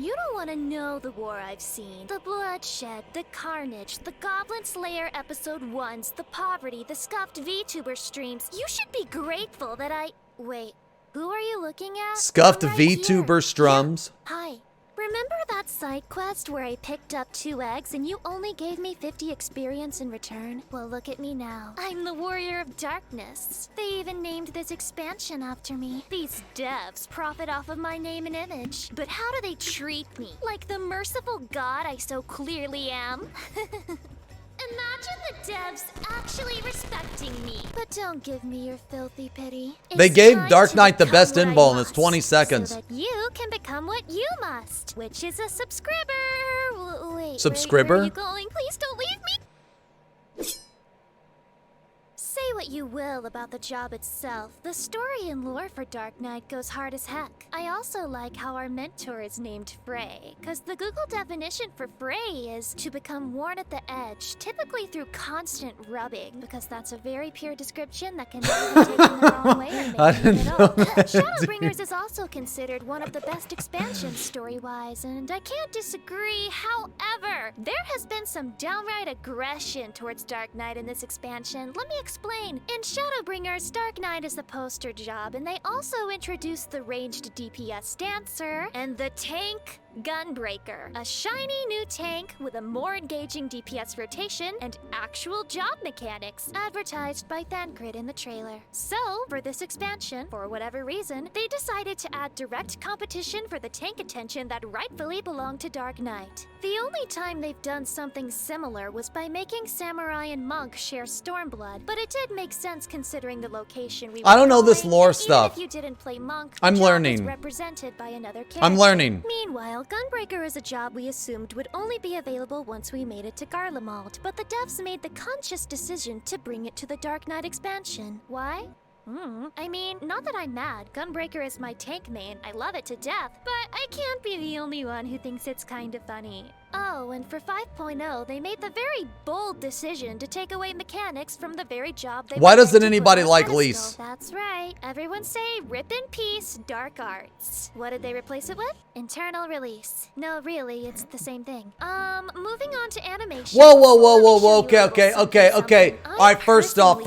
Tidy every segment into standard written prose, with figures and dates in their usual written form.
You don't want to know the war I've seen. The bloodshed, the carnage, the Goblin Slayer episode 1s, the poverty, the scuffed VTuber streams. You should be grateful that I... Wait, who are you looking at? Scuffed I'm right VTuber strums. Yeah. Hi. Remember that side quest where I picked up 2 eggs and you only gave me 50 experience in return? Well, look at me now. I'm the Warrior of Darkness. They even named this expansion after me. These devs profit off of my name and image. But how do they treat me? Like the merciful god I so clearly am? Imagine the devs actually respecting me. But don't give me your filthy pity. They gave Dark Knight the best invul and it's 20 seconds. So that you can become what you must, which is a subscriber. Wait, Subscriber? where are you going? Please don't leave me. Say what you will about the job itself, the story and lore for Dark Knight goes hard as heck. I also like how our mentor is named Frey, because the Google definition for Frey is to become worn at the edge, typically through constant rubbing, because that's a very pure description that can never be taken the wrong way or I made didn't at know all. that, Shadowbringers is also considered one of the best expansions story-wise, and I can't disagree. However, there has been some downright aggression towards Dark Knight in this expansion. Let me explain. In Shadowbringers, Dark Knight is the poster job, and they also introduced the ranged DPS Dancer and the tank Gunbreaker, a shiny new tank with a more engaging DPS rotation and actual job mechanics, advertised by Thancred in the trailer. So, for this expansion, for whatever reason, they decided to add direct competition for the tank attention that rightfully belonged to Dark Knight. The only time they've done something similar was by making Samurai and Monk share Stormblood, but it did make sense considering the location we were I don't know this going, lore and stuff. Even if you didn't play Monk, I'm the job learning. was represented by another character. I'm learning. Meanwhile, Gunbreaker is a job we assumed would only be available once we made it to Garlemald, but the devs made the conscious decision to bring it to the Dark Knight expansion. Why? I mean, not that I'm mad. Gunbreaker is my tank main. I love it to death, but I can't be the only one who thinks it's kind of funny. Oh, and for 5.0, they made the very bold decision to take away mechanics from the very job they Why were doesn't meant to anybody put on like pedestal. Lise? That's right. Everyone say, rip in peace, dark arts. What did they replace it with? Internal release. No, really, it's the same thing. Moving on to animation. Whoa. Let me show you Okay. a little something. All right, first off,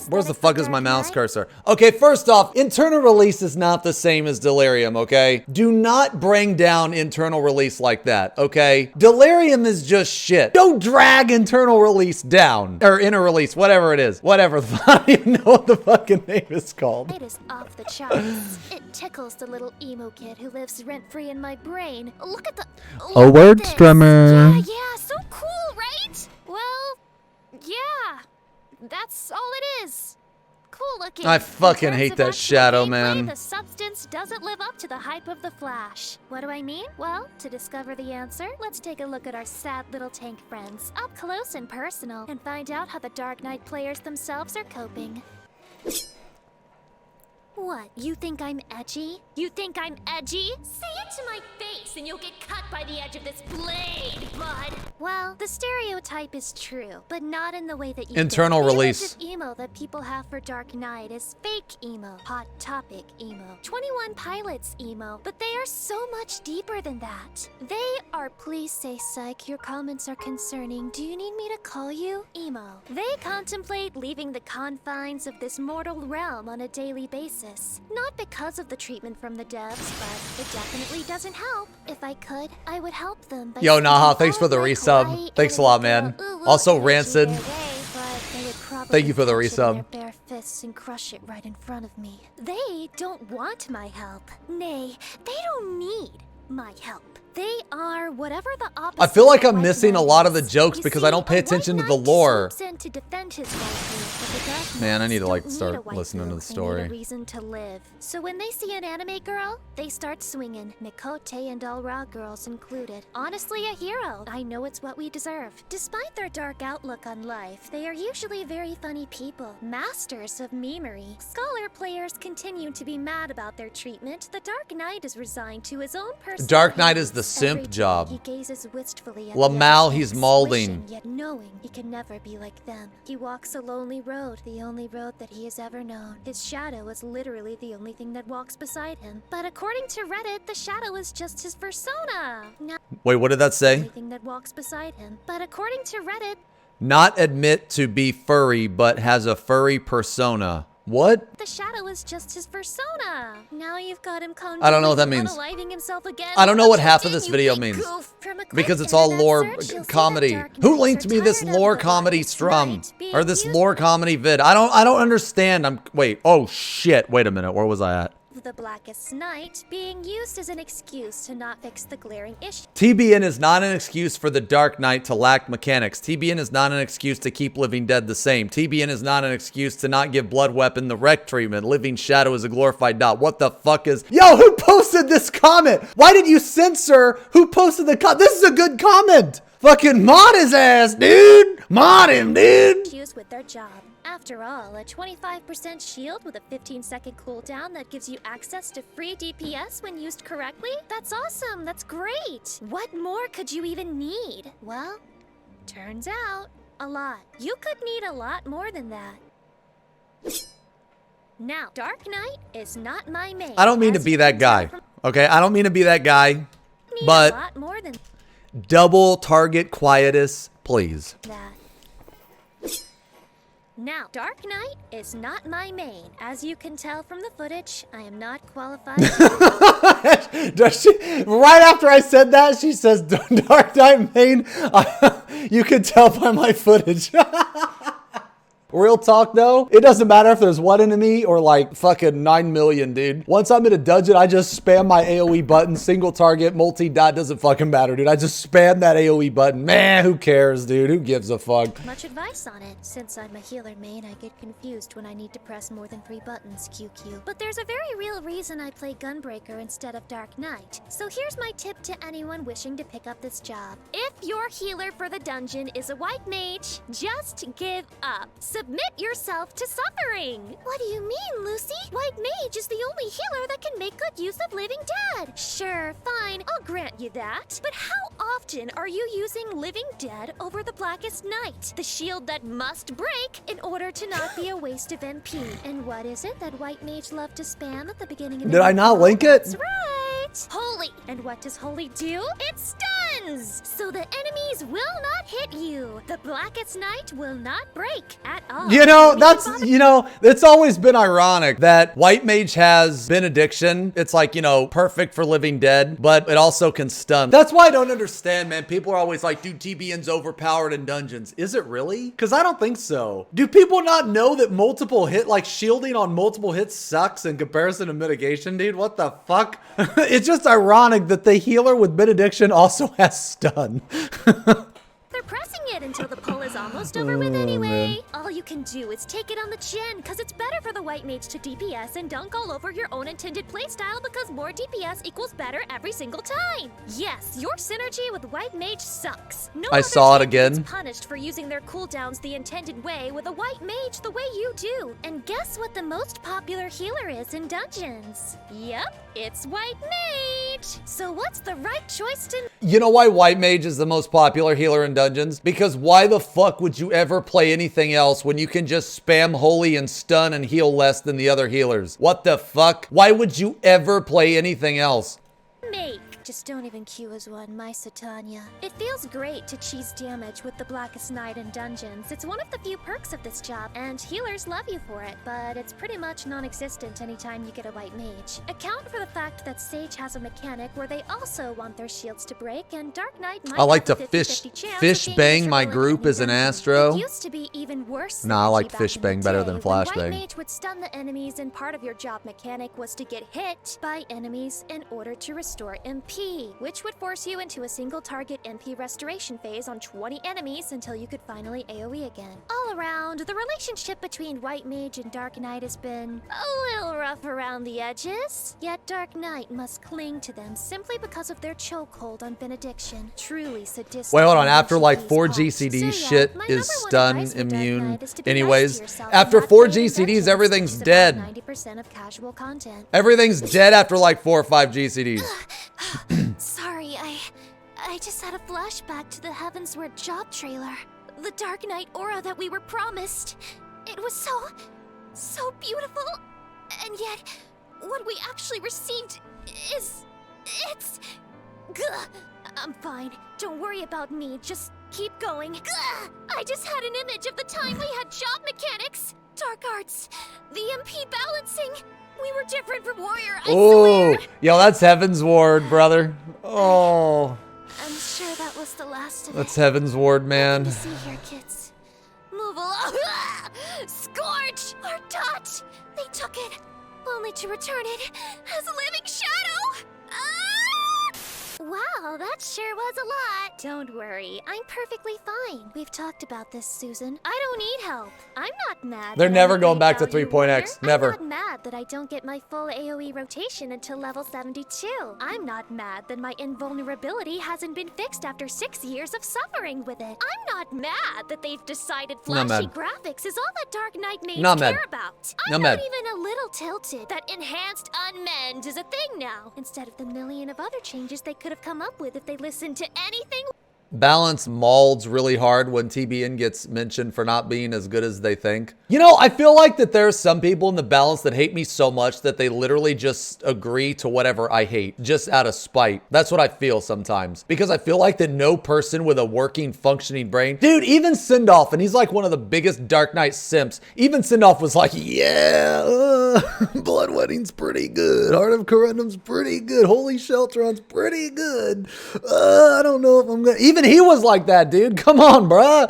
where's the fuck is my mouse cursor? Okay, first off, internal release is not the same as delirium, okay? Do not bring down internal release like that, okay? Delirium is just shit. Don't drag internal release down. Or inner release, whatever it is. Whatever. I don't even know what the fucking name is called. It is off the charts. It tickles the little emo kid who lives rent-free in my brain. Look at the... A word this. strummer. Yeah, so cool, right? Well, yeah. That's all it is. Cool looking. I fucking In terms hate of that actual shadow, gameplay, man. The substance doesn't live up to the hype of the Flash. What do I mean? Well, to discover the answer, let's take a look at our sad little tank friends, up close and personal, and find out how the Dark Knight players themselves are coping. What, you think I'm edgy? You think I'm edgy? Say it to my face and you'll get cut by the edge of this blade, bud! Well, the stereotype is true, but not in the way that you Internal think. release. The image of emo that people have for Dark Knight is fake emo, hot topic emo, 21 Pilots emo, but they are so much deeper than that. They are, please say psych, your comments are concerning. Do you need me to call you? Emo. They contemplate leaving the confines of this mortal realm on a daily basis. Not because of the treatment from the devs, but it definitely doesn't help. If I could, I would help them by Yo, Naha, sending thanks all for the my resub. kawaii Thanks a lot, anime man. girl Also, energy Rancid. their way, but they would probably Thank you for the catch it in resub. their bare fists and crush it right in front of me. They don't want my help. Nay, they don't need my help. They are whatever the opposite. I feel like of I'm white missing a knight lot of the is. jokes You because see, I don't pay a white attention to the knight lore. swoops in to defend his waifu, but the dark Man, I need to, knights like, don't start need a waifu. listening to the They story. need a reason to live. So when they see an anime girl, they start swinging. Mikote and all raw girls included. Honestly, a hero. I know it's what we deserve. Despite their dark outlook on life, they are usually very funny people. Masters of memery. Scholar players continue to be mad about their treatment. The Dark Knight is resigned to his own personal Dark Knight is the haze. simp Every day job. He gazes wistfully at Lamal, the he's others, molding. wishing, yet knowing he can never be like them. He walks a lonely road, the only road that he has ever known. His shadow is literally the only thing that walks beside him. But according to Reddit, the shadow is just his persona. Wait, what did that say? The only thing that walks beside him. But according to Reddit, not admit to be furry, but has a furry persona. What? The shadow is just his persona. Now you've got him I don't know what that means. unaliving himself again. I don't know what half of this video means. Because it's all lore comedy. Who linked me this lore comedy strum? Or this lore comedy vid? I don't understand. Wait. Oh shit. Wait a minute. Where was I at? The Blackest Night being used as an excuse to not fix the glaring issue. TBN is not an excuse for the Dark Knight to lack mechanics. TBN is not an excuse to keep Living Dead the same. TBN is not an excuse to not give Blood Weapon the wreck treatment. Living Shadow is a glorified dot. What the fuck is... Yo, who posted this comment? Why did you censor who posted the comment? This is a good comment. Fucking mod his ass, dude. Mod him, dude. With their job. After all, a 25% shield with a 15-second cooldown that gives you access to free DPS when used correctly? That's awesome, that's great! What more could you even need? Well, turns out, a lot. You could need a lot more than that. Now, Dark Knight is not my main. I don't mean to be that guy, okay? I don't mean to be that guy, but a lot more than double target quietus, please. That. Now, Dark Knight is not my main. As you can tell from the footage, I am not qualified. Does she, right after I said that, she says, Dark Knight main, you can tell by my footage. Real talk though, it doesn't matter if there's one enemy or like fucking 9 million, dude. Once I'm in a dungeon, I just spam my AoE button, single target, multi-dot, doesn't fucking matter, dude. I just spam that AoE button. Man, who cares, dude? Who gives a fuck? Much advice on it. Since I'm a healer main, I get confused when I need to press more than 3 buttons, QQ. But there's a very real reason I play Gunbreaker instead of Dark Knight. So here's my tip to anyone wishing to pick up this job. If your healer for the dungeon is a white mage, just give up. Submit yourself to suffering. What do you mean, Lucy? White mage is the only healer that can make good use of Living Dead. Sure, fine, I'll grant you that. But how often are you using Living Dead over the Blackest Night? The shield that must break in order to not be a waste of MP. And what is it that white mage love to spam at the beginning of the Did I not link it? That's right. Holy. And what does Holy do? It stuns! So the enemies will not hit you. The Blackest Night will not break at all. You know, it's always been ironic that White Mage has Benediction. It's like, you know, perfect for Living Dead, but it also can stun. That's why I don't understand, man. People are always like, dude, TBN's overpowered in dungeons. Is it really? Because I don't think so. Do people not know that multiple hit, like shielding on multiple hits sucks in comparison to mitigation, dude? What the fuck? It's just ironic that the healer with Benediction also has stun. They're pressing it until the pull is almost over with anyway. Man. All you can do is take it on the chin, because it's better for the white mage to DPS and dunk all over your own intended playstyle, because more DPS equals better every single time. Yes, your synergy with white mage sucks. No I other saw it champion is again. punished for using their cooldowns the intended way with a white mage the way you do. And guess what the most popular healer is in dungeons? Yep, it's white mage. So what's the right choice to... You know why White Mage is the most popular healer in dungeons? Because why the fuck would you ever play anything else when you can just spam Holy and stun and heal less than the other healers? What the fuck? Why would you ever play anything else? Make. Just don't even queue as one, my Satanya. It feels great to cheese damage with the Blackest Night in dungeons. It's one of the few perks of this job, and healers love you for it, but it's pretty much non-existent anytime you get a white mage. Account for the fact that Sage has a mechanic where they also want their shields to break, and Dark Knight might I like to have a 50-50 chance of fish being bang my miserable in group any as an dungeon. Astro. It used to be even worse. Nah, I like synergy back fish in the bang better day, than when flash white bang. mage would stun the enemies, and part of your job mechanic was to get hit by enemies in order to restore MP, which would force you into a single target MP restoration phase on 20 enemies until you could finally AoE again. All around, the relationship between White Mage and Dark Knight has been a little rough around the edges. Yet Dark Knight must cling to them simply because of their chokehold on Benediction. Truly sadistic. Wait, hold on. and After like cheese 4 pot. GCD So yeah, shit my is number one stun advice for Dark immune Knight is to be anyways. nice to yourself After and 4 not play in GCDs, dungeons, everything's which is dead. about 90% of casual content. Everything's dead after like 4 or 5 GCDs. Sorry, I just had a flashback to the Heavensward job trailer. The Dark Knight aura that we were promised. It It was so beautiful. And yet, what we actually received it's... Gah. I'm fine. Don't worry about me. Just keep going. Gah. I just had an image of the time we had job mechanics, dark arts, the MP balancing. We were different from Warrior, I swear. Yo, that's Heaven's Ward, brother. Oh. I'm sure that was the last of it. That's Heaven's Ward, man. Nothing to see here, kids. Move along. Scorch! Our dot! They took it, only to return it as a living shadow! Wow, that sure was a lot. Don't worry, I'm perfectly fine. We've talked about this, Susan. I don't need help. I'm not mad. They're never going back to 3.x. Never. I'm not mad that I don't get my full AoE rotation until level 72. I'm not mad that my invulnerability hasn't been fixed after 6 years of suffering with it. I'm not mad that they've decided flashy graphics is all that Dark Knight mains care about. I'm not even a little tilted that enhanced unmend is a thing now, instead of the million of other changes they could have come up with if they listened to anything. Balance maulds really hard when TBN gets mentioned for not being as good as they think. You know, I feel like that there's some people in the balance that hate me so much that they literally just agree to whatever I hate, just out of spite. That's what I feel sometimes. Because I feel like that no person with a working, functioning brain... Dude, even Sindoff, and he's like one of the biggest Dark Knight simps, even Sindoff was like, yeah, Bloodwedding's pretty good. Heart of Corundum's pretty good. Holy Shelteron's pretty good. I don't know if I'm gonna... Even he was like that, dude. Come on, bruh.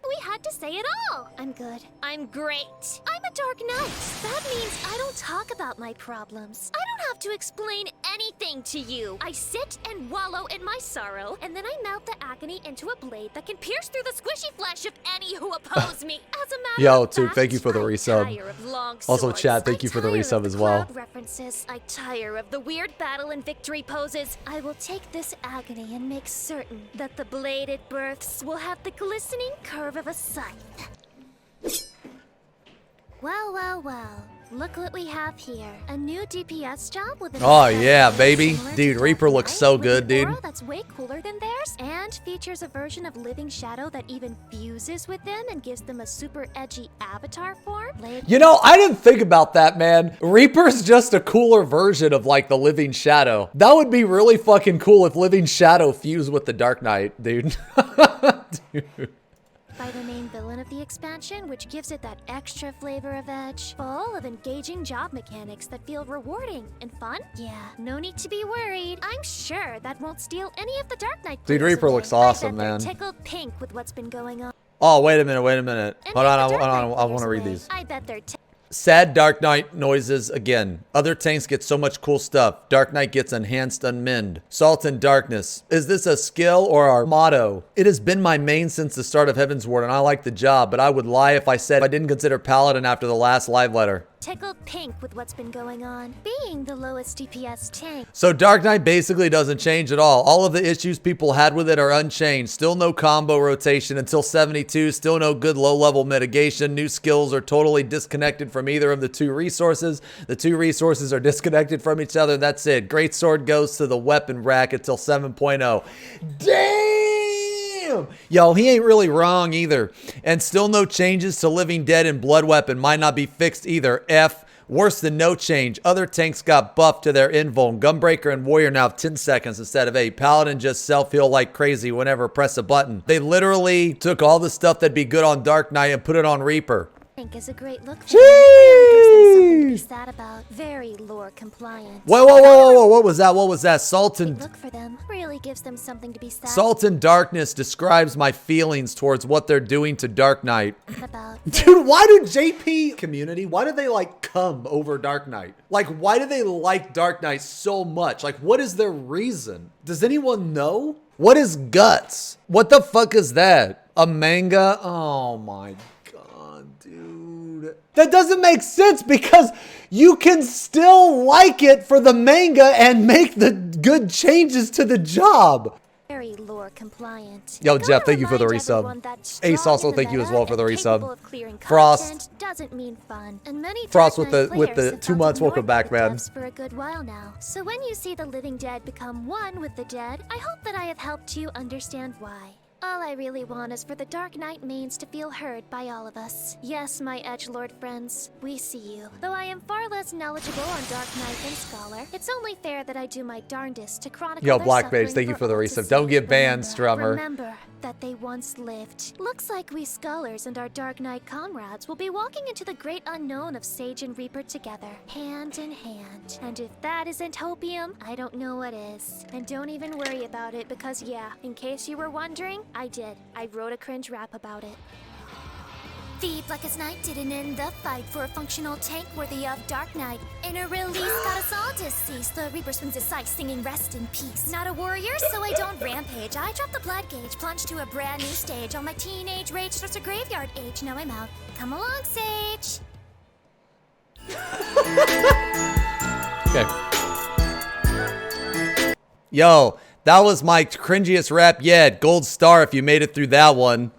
We had to say it all. I'm good. I'm great. I'm a Dark Knight. That means I don't talk about my problems. I don't have to explain anything to you. I sit and wallow in my sorrow, and then I melt the agony into a blade that can pierce through the squishy flesh of any who oppose me. As a matter of fact, thank you for the resub. I tire of long Also, swords. chat, thank you for the resub as well. References. I tire of the weird battle and victory poses. I will take this agony and make certain that the bladed births will have the glistening curve of a scythe. Well. Look what we have here. A new DPS job with an yeah, baby. Dude, Reaper looks so good, dude. That's way cooler than theirs, and features a version of Living Shadow that even fuses with them and gives them a super edgy avatar form. You know, I didn't think about that, man. Reaper's just a cooler version of like the Living Shadow. That would be really fucking cool if Living Shadow fused with the Dark Knight, dude. Dude. By the main villain of the expansion, which gives it that extra flavor of edge, full of engaging job mechanics that feel rewarding and fun. Yeah, no need to be worried. I'm sure that won't steal any of the Dark Knight. Dude, Reaper looks awesome, man. They're tickled pink with what's been going on. Oh, wait a minute. Hold on, I want to read these. I bet they're Sad Dark Knight noises again. Other tanks get so much cool stuff. Dark Knight gets enhanced unmend. Salt and Darkness. Is this a skill or our motto? It has been my main since the start of Heaven's Ward, and I like the job, but I would lie if I said I didn't consider Paladin after the last live letter. Tickled pink with what's been going on, being the lowest DPS tank. So Dark Knight basically doesn't change at all. All of the issues people had with it are unchanged. Still no combo rotation until 72. Still no good low-level mitigation. New skills are totally disconnected from either of the two resources. The two resources are disconnected from each other. That's it. Greatsword goes to the weapon rack until 7.0. Damn! Yo, he ain't really wrong either. And still no changes to Living Dead and Blood Weapon. Might not be fixed either. F. Worse than no change. Other tanks got buffed to their invuln. Gunbreaker and Warrior now have 10 seconds instead of 8. Paladin just self-heal like crazy whenever press a button. They literally took all the stuff that'd be good on Dark Knight and put it on Reaper. Think is a great look for them. Really gives them something to be sad about. Very lore compliant. Whoa, what was that? Salt and... Look for them. Really gives them something to be sad Salt and Darkness describes my feelings towards what they're doing to Dark Knight. about. Dude, why do JP community, why do they like come over Dark Knight? Like, why do they like Dark Knight so much? Like, what is their reason? Does anyone know? What is Guts? What the fuck is that? A manga? Oh my god, dude. That doesn't make sense because you can still like it for the manga and make the good changes to the job. Very lore compliant. Yo, Jeff, thank you for the resub. Ace also, thank you as well for the resub. Frost doesn't mean fun, and many Frost with the 2 months. Welcome back, man. For a good while now. So when you see the living dead become one with the dead, I hope that I have helped you understand why. All I really want is for the Dark Knight mains to feel heard by all of us. Yes, my edgelord friends, we see you. Though I am far less knowledgeable on Dark Knight than Scholar, it's only fair that I do my darndest to chronicle Yo, their Black suffering Mage, thank you for the all to resub. see. Don't get banned, Strummer. Remember that they once lived. Looks like we Scholars and our Dark Knight comrades will be walking into the great unknown of Sage and Reaper together, hand in hand. And if that isn't hopium, I don't know what is. And don't even worry about it because yeah, in case you were wondering, I did. I wrote a cringe rap about it. The Blackest Night didn't end the fight for a functional tank worthy of Dark Knight. In a release, got us all deceased. The Reaper swings his scythe, singing rest in peace. Not a warrior, so I don't rampage. I drop the blood gauge, plunge to a brand new stage. All my teenage rage starts a graveyard age. Now I'm out. Come along, Sage. Okay. Yo, that was my cringiest rap yet. Gold star if you made it through that one.